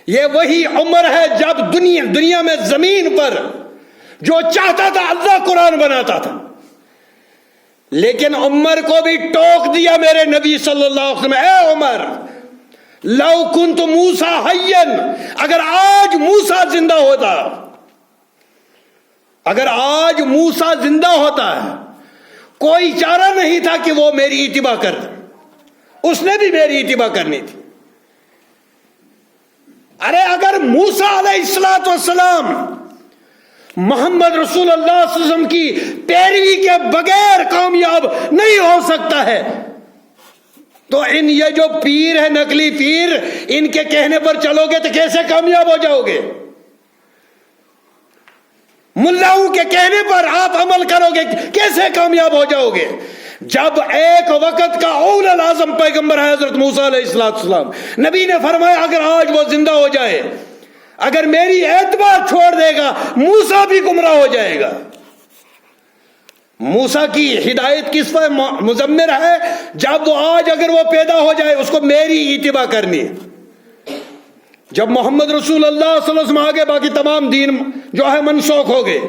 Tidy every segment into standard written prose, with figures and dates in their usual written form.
یہ وہی عمر ہے جب دنیا میں زمین پر جو چاہتا تھا اللہ قرآن بناتا تھا، لیکن عمر کو بھی ٹوک دیا میرے نبی صلی اللہ علیہ وسلم، اے عمر لو کنت موسیٰ حیا، اگر آج موسیٰ زندہ ہوتا، اگر آج موسیٰ زندہ ہوتا ہے، کوئی چارہ نہیں تھا کہ وہ میری اتباع کر دے، اس نے بھی میری اتباع کرنی تھی۔ ارے اگر موسیٰ علیہ السلام محمد رسول اللہ صلی اللہ علیہ وسلم کی پیروی کے بغیر کامیاب نہیں ہو سکتا ہے، تو یہ جو پیر ہے، نقلی پیر، ان کے کہنے پر چلو گے تو کیسے کامیاب ہو جاؤ گے؟ ملاؤں کے کہنے پر آپ عمل کرو گے کیسے کامیاب ہو جاؤ گے؟ جب ایک وقت کا اول العظم پیغمبر ہے حضرت موسیٰ علیہ السلام، نبی نے فرمایا اگر آج وہ زندہ ہو جائے، اگر میری اعتبار چھوڑ دے گا، موسیٰ بھی گمراہ ہو جائے گا۔ موسیٰ کی ہدایت کس پر مضمر ہے؟ جب وہ آج اگر وہ پیدا ہو جائے، اس کو میری اتباع کرنی ہے۔ جب محمد رسول اللہ صلی اللہ علیہ وسلم آگے، باقی تمام دین جو ہے منسوخ ہو گئے،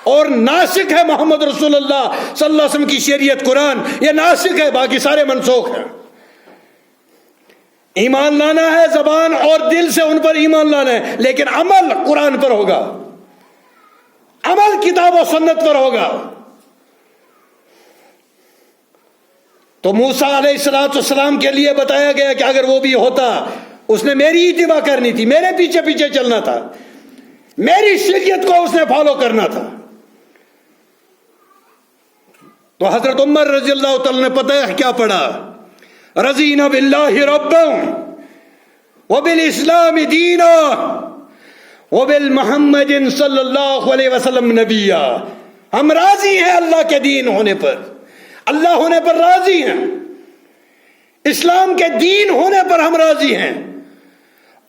اور ناسخ ہے محمد رسول اللہ صلی اللہ علیہ وسلم کی شریعت قرآن، یہ ناسخ ہے، باقی سارے منسوخ ہیں۔ ایمان لانا ہے زبان اور دل سے، ان پر ایمان لانا ہے، لیکن عمل قرآن پر ہوگا، عمل کتاب و سنت پر ہوگا۔ تو موسیٰ علیہ السلام کے لیے بتایا گیا کہ اگر وہ بھی ہوتا، اس نے میری اتباع کرنی تھی، میرے پیچھے پیچھے چلنا تھا، میری شریعت کو اس نے فالو کرنا تھا۔ تو حضرت عمر رضی اللہ تعالی نے پتہ ہے کیا پڑھا؟ رضینا باللہ ربا وبالاسلام دینا وبالمحمد صلی اللہ علیہ وسلم نبیا۔ ہم راضی ہیں اللہ کے دین ہونے پر، اللہ ہونے پر راضی ہیں، اسلام کے دین ہونے پر ہم راضی ہیں،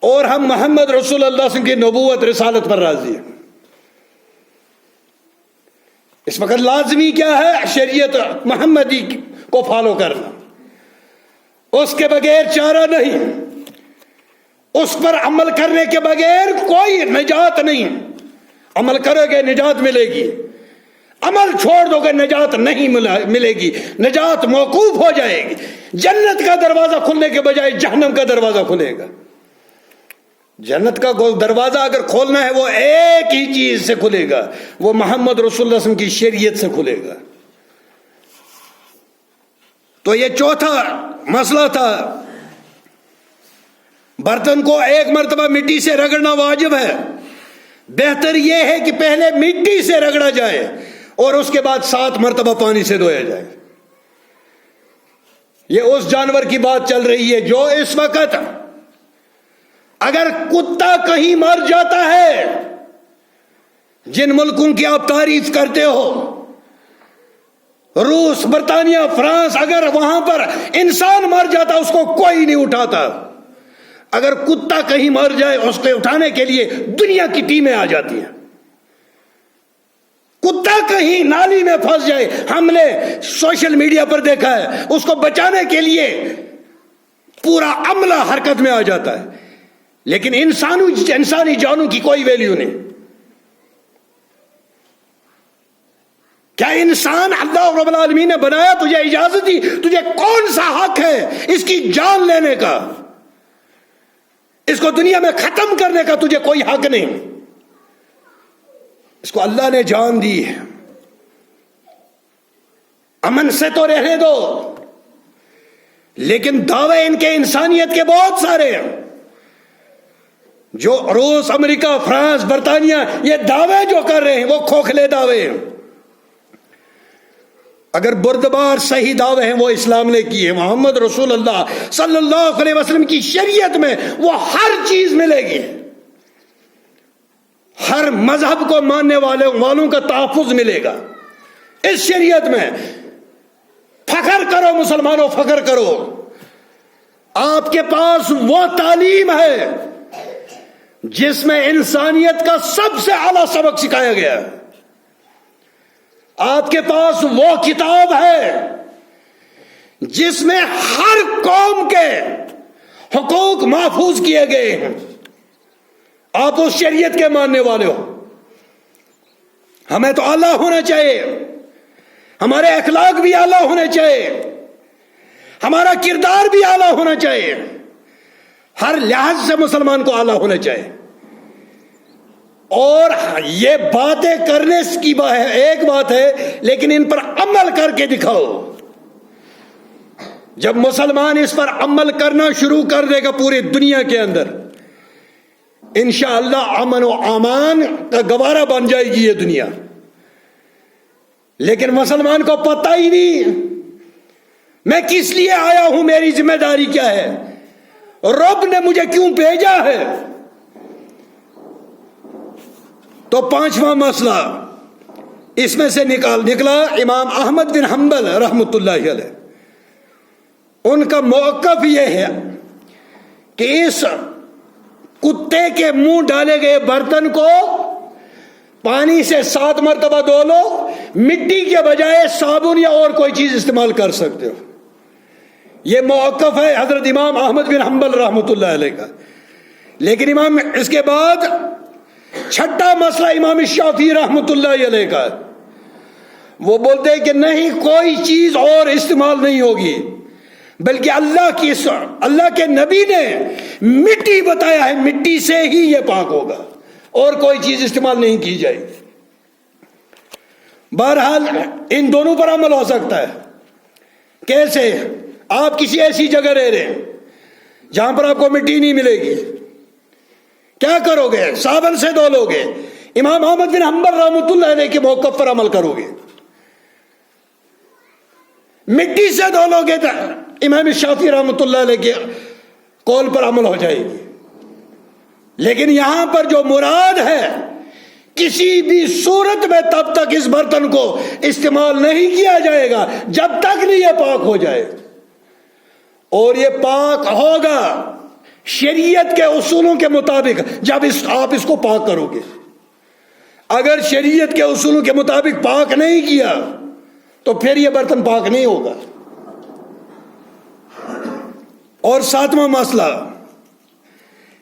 اور ہم محمد رسول اللہ صلی اللہ علیہ وسلم کی نبوت رسالت پر راضی ہیں۔ اس وقت لازمی کیا ہے؟ شریعت محمدی کو فالو کرنا، اس کے بغیر چارہ نہیں، اس پر عمل کرنے کے بغیر کوئی نجات نہیں۔ عمل کرو گے نجات ملے گی، عمل چھوڑ دو گے نجات نہیں ملے گی، نجات موقوف ہو جائے گی۔ جنت کا دروازہ کھلنے کے بجائے جہنم کا دروازہ کھلے گا۔ جنت کا دروازہ اگر کھولنا ہے وہ ایک ہی چیز سے کھلے گا، وہ محمد رسول اللہ صلی اللہ علیہ وسلم کی شریعت سے کھلے گا۔ تو یہ چوتھا مسئلہ تھا، برتن کو ایک مرتبہ مٹی سے رگڑنا واجب ہے، بہتر یہ ہے کہ پہلے مٹی سے رگڑا جائے اور اس کے بعد 7 مرتبہ پانی سے دھویا جائے۔ یہ اس جانور کی بات چل رہی ہے جو اس وقت اگر کتا کہیں مر جاتا ہے، جن ملکوں کی آپ تعریف کرتے ہو، روس، برطانیہ، فرانس، اگر وہاں پر انسان مر جاتا اس کو کوئی نہیں اٹھاتا، اگر کتا کہیں مر جائے اس کو اٹھانے کے لیے دنیا کی ٹیمیں آ جاتی ہیں۔ کتا کہیں نالی میں پھنس جائے، ہم نے سوشل میڈیا پر دیکھا ہے، اس کو بچانے کے لیے پورا عملہ حرکت میں آ جاتا ہے، لیکن انسانی جانوں کی کوئی ویلیو نہیں۔ کیا انسان اللہ رب العالمین نے بنایا، تجھے اجازت دی، تجھے کون سا حق ہے اس کی جان لینے کا؟ اس کو دنیا میں ختم کرنے کا تجھے کوئی حق نہیں، اس کو اللہ نے جان دی ہے۔ امن سے تو رہنے دو، لیکن دعوے ان کے انسانیت کے بہت سارے ہیں۔ جو روس، امریکہ، فرانس، برطانیہ یہ دعوے جو کر رہے ہیں وہ کھوکھلے دعوے ہیں۔ اگر بردبار صحیح دعوے ہیں وہ اسلام نے کی ہے، محمد رسول اللہ صلی اللہ علیہ وسلم کی شریعت میں وہ ہر چیز ملے گی، ہر مذہب کو ماننے والوں کا تحفظ ملے گا اس شریعت میں۔ فخر کرو مسلمانوں، فخر کرو، آپ کے پاس وہ تعلیم ہے جس میں انسانیت کا سب سے اعلیٰ سبق سکھایا گیا ہے، آپ کے پاس وہ کتاب ہے جس میں ہر قوم کے حقوق محفوظ کیے گئے ہیں، آپ اس شریعت کے ماننے والے ہو. ہمیں تو اعلیٰ ہونا چاہیے, ہمارے اخلاق بھی اعلیٰ ہونے چاہیے, ہمارا کردار بھی اعلیٰ ہونا چاہیے, ہر لحاظ سے مسلمان کو اعلیٰ ہونا چاہیے. اور یہ باتیں کرنے کی ایک بات ہے, لیکن ان پر عمل کر کے دکھاؤ. جب مسلمان اس پر عمل کرنا شروع کر دے گا پوری دنیا کے اندر, انشاءاللہ امن و امان کا گوارا بن جائے گی یہ دنیا. لیکن مسلمان کو پتہ ہی نہیں میں کس لیے آیا ہوں, میری ذمہ داری کیا ہے, رب نے مجھے کیوں بھیجا ہے. تو پانچواں مسئلہ اس میں سے نکلا امام احمد بن حنبل رحمۃ اللہ علیہ. ان کا موقف یہ ہے کہ اس کتے کے منہ ڈالے گئے برتن کو پانی سے 7 مرتبہ دھو لو, مٹی کے بجائے صابن یا اور کوئی چیز استعمال کر سکتے ہو. یہ موقف ہے حضرت امام احمد بن حنبل رحمۃ اللہ علیہ کا. لیکن اس کے بعد چھٹا مسئلہ امام شافعی رحمۃ اللہ علیہ کا. وہ بولتے ہیں کہ نہیں, کوئی چیز اور استعمال نہیں ہوگی, بلکہ اللہ کے نبی نے مٹی بتایا ہے, مٹی سے ہی یہ پاک ہوگا, اور کوئی چیز استعمال نہیں کی جائے گی. بہرحال ان دونوں پر عمل ہو سکتا ہے. کیسے؟ آپ کسی ایسی جگہ رہ رہے ہیں جہاں پر آپ کو مٹی نہیں ملے گی, کیا کرو گے؟ صابن سے دھو لو گے. امام احمد بن حنبل رحمۃ اللہ علیہ کے موقف پر عمل کرو گے. مٹی سے دھو لو گے تو امام شافعی رحمۃ اللہ علیہ کے قول پر عمل ہو جائے گی. لیکن یہاں پر جو مراد ہے, کسی بھی صورت میں تب تک اس برتن کو استعمال نہیں کیا جائے گا جب تک نہیں یہ پاک ہو جائے. اور یہ پاک ہوگا شریعت کے اصولوں کے مطابق جب آپ اس کو پاک کرو گے. اگر شریعت کے اصولوں کے مطابق پاک نہیں کیا تو پھر یہ برتن پاک نہیں ہوگا. اور 7واں مسئلہ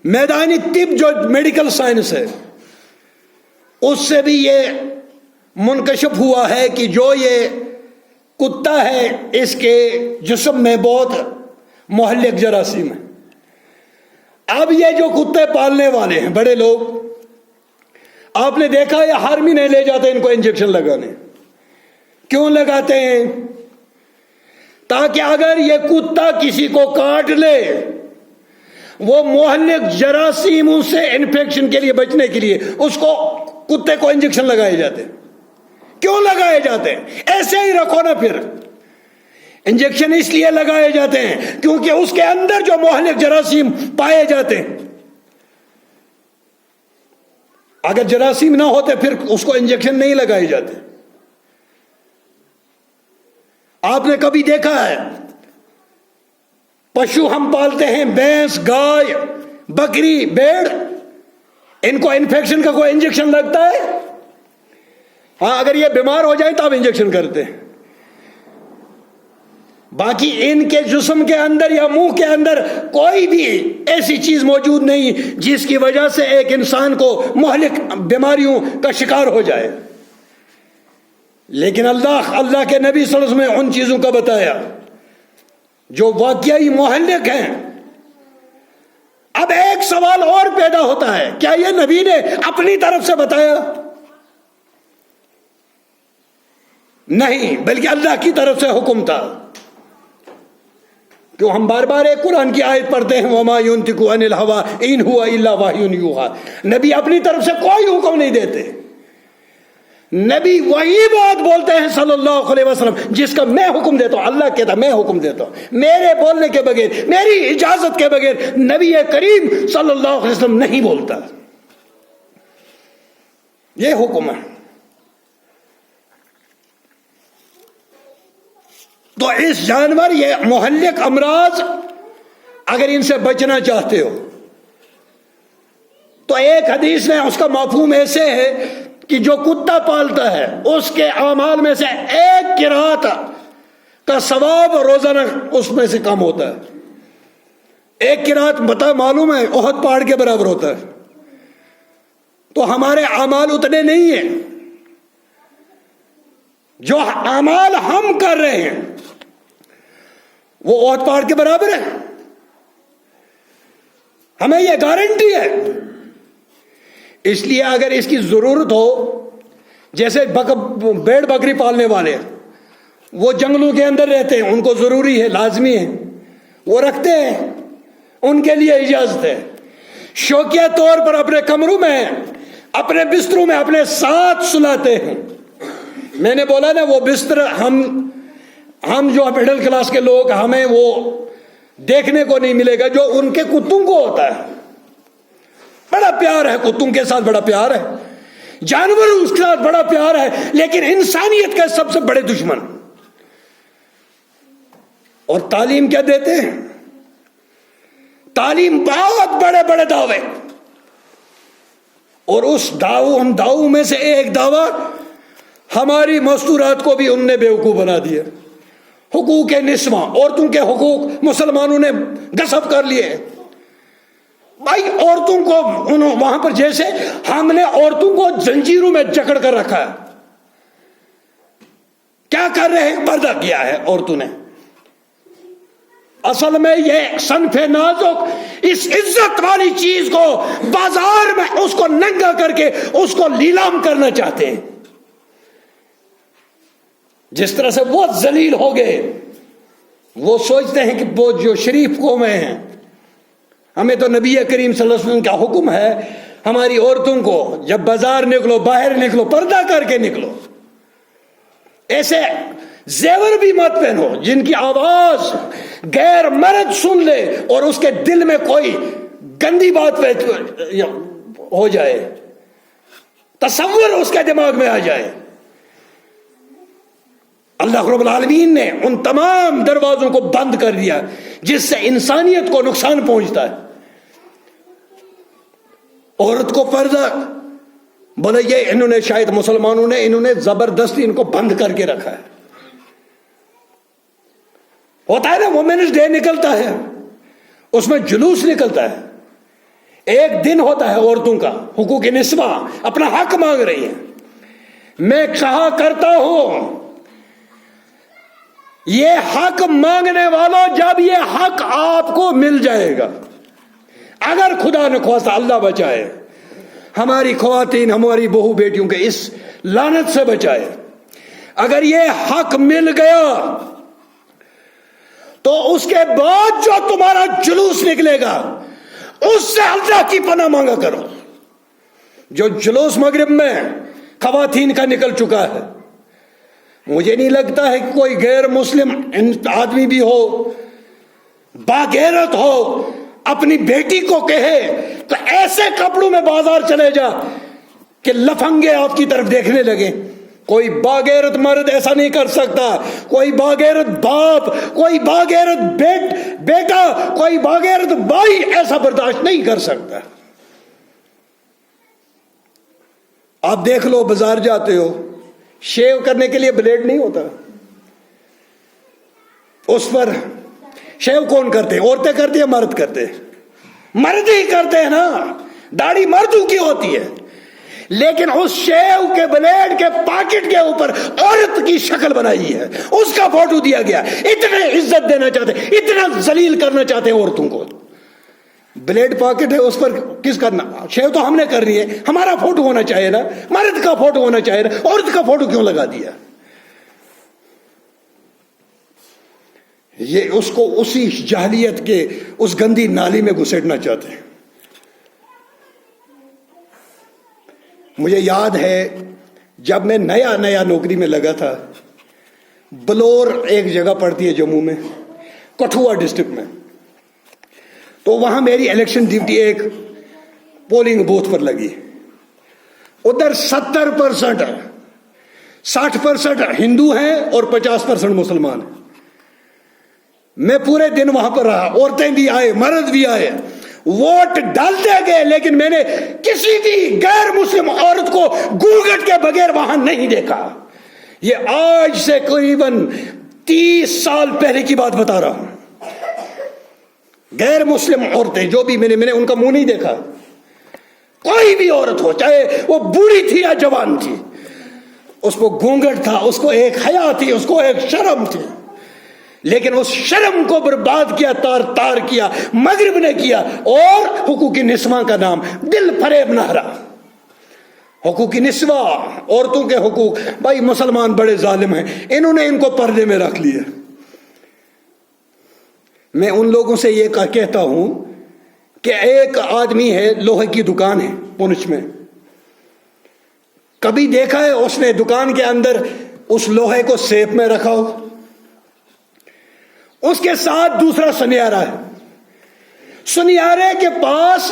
میدانی طب, جو میڈیکل سائنس ہے, اس سے بھی یہ منکشف ہوا ہے کہ جو یہ کتا ہے اس کے جسم میں بہت مہلک جراثیم ہے. اب یہ جو کتے پالنے والے ہیں بڑے لوگ, آپ نے دیکھا یہ ہر مہینے لے جاتے ہیں ان کو انجیکشن لگانے. کیوں لگاتے ہیں؟ تاکہ اگر یہ کتا کسی کو کاٹ لے, وہ مہلک جراثیموں سے انفیکشن کے لیے بچنے کے لیے اس کو کتے کو انجیکشن لگائے جاتے ہیں. کیوں لگائے جاتے ہیں؟ ایسے ہی رکھو نا. پھر انجیکشن اس لیے لگائے جاتے ہیں کیونکہ اس کے اندر جو مہلک جراثیم پائے جاتے ہیں, اگر جراثیم نہ ہوتے پھر اس کو انجیکشن نہیں لگائے جاتے. آپ نے کبھی دیکھا ہے پشو ہم پالتے ہیں, بھینس, گائے, بکری, بھیڑ, ان کو انفیکشن کا کوئی انجیکشن لگتا ہے؟ ہاں, اگر یہ بیمار ہو جائیں تو آپ انجیکشن کرتے ہیں. باقی ان کے جسم کے اندر یا منہ کے اندر کوئی بھی ایسی چیز موجود نہیں جس کی وجہ سے ایک انسان کو مہلک بیماریوں کا شکار ہو جائے. لیکن اللہ کے نبی صلی اللہ علیہ وسلم نے ان چیزوں کا بتایا جو واقعی مہلک ہیں. اب ایک سوال اور پیدا ہوتا ہے, کیا یہ نبی نے اپنی طرف سے بتایا؟ نہیں, بلکہ اللہ کی طرف سے حکم تھا. کیوں ہم بار بار ایک قرآن کی آیت پڑھتے ہیں, وما ينطق عن الهوى ان هو الا وحی یوحى. نبی اپنی طرف سے کوئی حکم نہیں دیتے. نبی وہی بات بولتے ہیں صلی اللہ علیہ وسلم جس کا میں حکم دیتا ہوں. اللہ کہتا میں حکم دیتا ہوں, میرے بولنے کے بغیر, میری اجازت کے بغیر نبی کریم صلی اللہ علیہ وسلم نہیں بولتا. یہ حکم ہے. تو اس جانور, یہ مہلک امراض, اگر ان سے بچنا چاہتے ہو تو ایک حدیث میں اس کا مفہوم ایسے ہے کہ جو کتا پالتا ہے اس کے اعمال میں سے ایک قرات کا ثواب روزانہ اس میں سے کم ہوتا ہے. ایک قرات معلوم ہے احد پہاڑ کے برابر ہوتا ہے. تو ہمارے اعمال اتنے نہیں ہیں. جو اعمال ہم کر رہے ہیں وہ احد پہاڑ کے برابر ہے. ہمیں یہ گارنٹی ہے. اس لیے اگر اس کی ضرورت ہو، جیسے بھیڑ بکری پالنے والے وہ جنگلوں کے اندر رہتے ہیں، ان کو ضروری ہے، لازمی ہے، وہ رکھتے ہیں، ان کے لیے اجازت ہے. شوقیہ طور پر اپنے کمروں میں، اپنے بستروں میں اپنے ساتھ سلاتے ہیں. میں نے بولا نا، وہ بستر ہم جو مڈل کلاس کے لوگ، ہمیں وہ دیکھنے کو نہیں ملے گا جو ان کے کتوں کو ہوتا ہے. بڑا پیار ہے کتوں کے ساتھ، بڑا پیار ہے جانوروں کے ساتھ، بڑا پیار ہے، لیکن انسانیت کے سب سے بڑے دشمن. اور تعلیم کیا دیتے ہیں؟ تعلیم بہت بڑے بڑے دعوے، اور اس دعووں میں سے ایک دعویٰ ہماری مستورات کو بھی ان نے بیوقوف بنا دیا. حقوق نسواں، عورتوں کے حقوق مسلمانوں نے غصب کر لیے. بھائی عورتوں کو وہاں پر جیسے ہم نے عورتوں کو زنجیروں میں جکڑ کر رکھا ہے. کیا کر رہے ہیں؟ پردہ کیا ہے عورتوں نے. اصل میں یہ صنف نازک اس عزت والی چیز کو بازار میں اس کو ننگا کر کے اس کو لیلام کرنا چاہتے ہیں. جس طرح سے وہ ذلیل ہو گئے، وہ سوچتے ہیں کہ وہ جو شریف قومیں ہیں، ہمیں تو نبی کریم صلی اللہ علیہ وسلم کا حکم ہے ہماری عورتوں کو جب بازار نکلو، باہر نکلو، پردہ کر کے نکلو. ایسے زیور بھی مت پہنو جن کی آواز غیر مرد سن لے اور اس کے دل میں کوئی گندی بات ہو جائے، تصور اس کے دماغ میں آ جائے. اللہ رب العالمین نے ان تمام دروازوں کو بند کر دیا جس سے انسانیت کو نقصان پہنچتا ہے. عورت کو پردہ، بولے یہ انہوں نے شاید مسلمانوں نے انہوں نے زبردستی ان کو بند کر کے رکھا ہے. ہوتا ہے نا وومنس ڈے نکلتا ہے، اس میں جلوس نکلتا ہے، ایک دن ہوتا ہے عورتوں کا، حقوق نسواں اپنا حق مانگ رہی ہے. میں کہا کرتا ہوں یہ حق مانگنے والوں، جب یہ حق آپ کو مل جائے گا، اگر خدا نخواستہ اللہ بچائے ہماری خواتین، ہماری بہو بیٹیوں کے اس لعنت سے بچائے، اگر یہ حق مل گیا تو اس کے بعد جو تمہارا جلوس نکلے گا اس سے اللہ کی پناہ مانگا کرو. جو جلوس مغرب میں خواتین کا نکل چکا ہے، مجھے نہیں لگتا ہے کہ کوئی غیر مسلم آدمی بھی ہو، باغیرت ہو، اپنی بیٹی کو کہے تو ایسے کپڑوں میں بازار چلے جا کہ لفنگے آپ کی طرف دیکھنے لگے. کوئی باغیرت مرد ایسا نہیں کر سکتا، کوئی باغیرت باپ، کوئی باغیرت بیٹا، کوئی باغیرت بھائی ایسا برداشت نہیں کر سکتا. آپ دیکھ لو، بازار جاتے ہو، شیو کرنے کے لیے بلیڈ نہیں ہوتا، اس پر شیو کون کرتے ہیں؟ عورتیں کرتی ہیں، مرد کرتے ہیں؟ مرد ہی کرتے ہیں نا. داڑھی مردوں کی ہوتی ہے، لیکن اس شیو کے بلیڈ کے پاکٹ کے اوپر عورت کی شکل بنائی ہے، اس کا فوٹو دیا گیا. اتنے عزت دینا چاہتے ہیں، اتنا ذلیل کرنا چاہتے ہیں عورتوں کو. بلیڈ پاکٹ ہے، اس پر کس کرنا؟ شیو تو ہم نے کر رہی ہے، ہمارا فوٹو ہونا چاہیے نا، مرد کا فوٹو ہونا چاہیے نا، عورت کا فوٹو کیوں لگا دیا؟ یہ اس کو اسی جاہلیت کے اس گندی نالی میں گھسیٹنا چاہتے ہیں. مجھے یاد ہے جب میں نیا نوکری میں لگا تھا، بلور ایک جگہ پڑتی ہے جموں میں، کٹھوا ڈسٹرکٹ میں، تو وہاں میری الیکشن ڈیوٹی ایک پولنگ بوتھ پر لگی. ادھر 70% 60% ہندو ہیں اور 50% مسلمان ہیں. میں پورے دن وہاں پر رہا، عورتیں بھی آئے، مرد بھی آئے، ووٹ ڈالتے گئے، لیکن میں نے کسی بھی غیر مسلم عورت کو گھونگھٹ کے بغیر وہاں نہیں دیکھا. یہ آج سے قریباً 30 سال پہلے کی بات بتا رہا ہوں. غیر مسلم عورتیں جو بھی میں نے ان کا منہ نہیں دیکھا. کوئی بھی عورت ہو، چاہے وہ بوڑھی تھی یا جوان تھی، اس کو گھونگھٹ تھا، اس کو ایک حیا تھی، اس کو ایک شرم تھی، لیکن اس شرم کو برباد کیا، تار تار کیا مغرب نے کیا، اور حقوق نسواں کا نام دل فریب نہ رہا۔ حقوق نسواں، عورتوں کے حقوق، بھائی مسلمان بڑے ظالم ہیں، انہوں نے ان کو پردے میں رکھ لیا۔ میں ان لوگوں سے یہ کہتا ہوں کہ ایک آدمی ہے، لوہے کی دکان ہے پونچھ میں، کبھی دیکھا ہے اس نے دکان کے اندر اس لوہے کو سیف میں رکھا ہو؟ اس کے ساتھ دوسرا سنیارا ہے، سنیارے کے پاس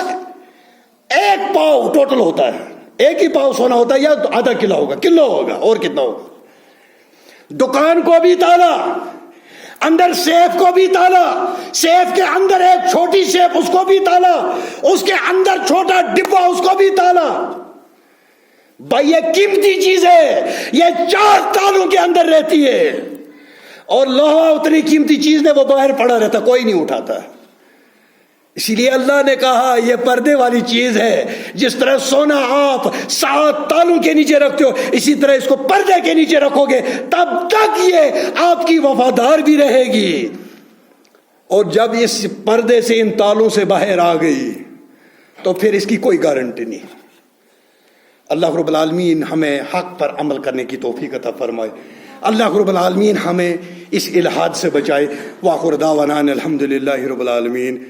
ایک پاؤ ٹوٹل ہوتا ہے، ایک ہی پاؤ سونا ہوتا ہے، یا آدھا کلو ہوگا، کلو ہوگا، اور کتنا ہوگا۔ دکان کو بھی تالا، اندر سیف کو بھی تالا، سیف کے اندر ایک چھوٹی سیف اس کو بھی تالا، اس کے اندر چھوٹا ڈبہ اس کو بھی تالا۔ بھائی یہ قیمتی چیز ہے، یہ 4 تالوں کے اندر رہتی ہے، اور لوہا اتنی قیمتی چیز نے وہ باہر پڑا رہتا، کوئی نہیں اٹھاتا۔ اسی لیے اللہ نے کہا یہ پردے والی چیز ہے، جس طرح سونا آپ 7 تالوں کے نیچے رکھتے ہو، اسی طرح اس کو پردے کے نیچے رکھو گے، تب تک یہ آپ کی وفادار بھی رہے گی، اور جب اس پردے سے ان تالوں سے باہر آ گئی تو پھر اس کی کوئی گارنٹی نہیں۔ اللہ رب العالمین ہمیں حق پر عمل کرنے کی توفیق عطا فرمائے، اللہ رب العالمین ہمیں اس الحاد سے بچائے۔ وآخر دعوانا الحمدللہ رب العالمین۔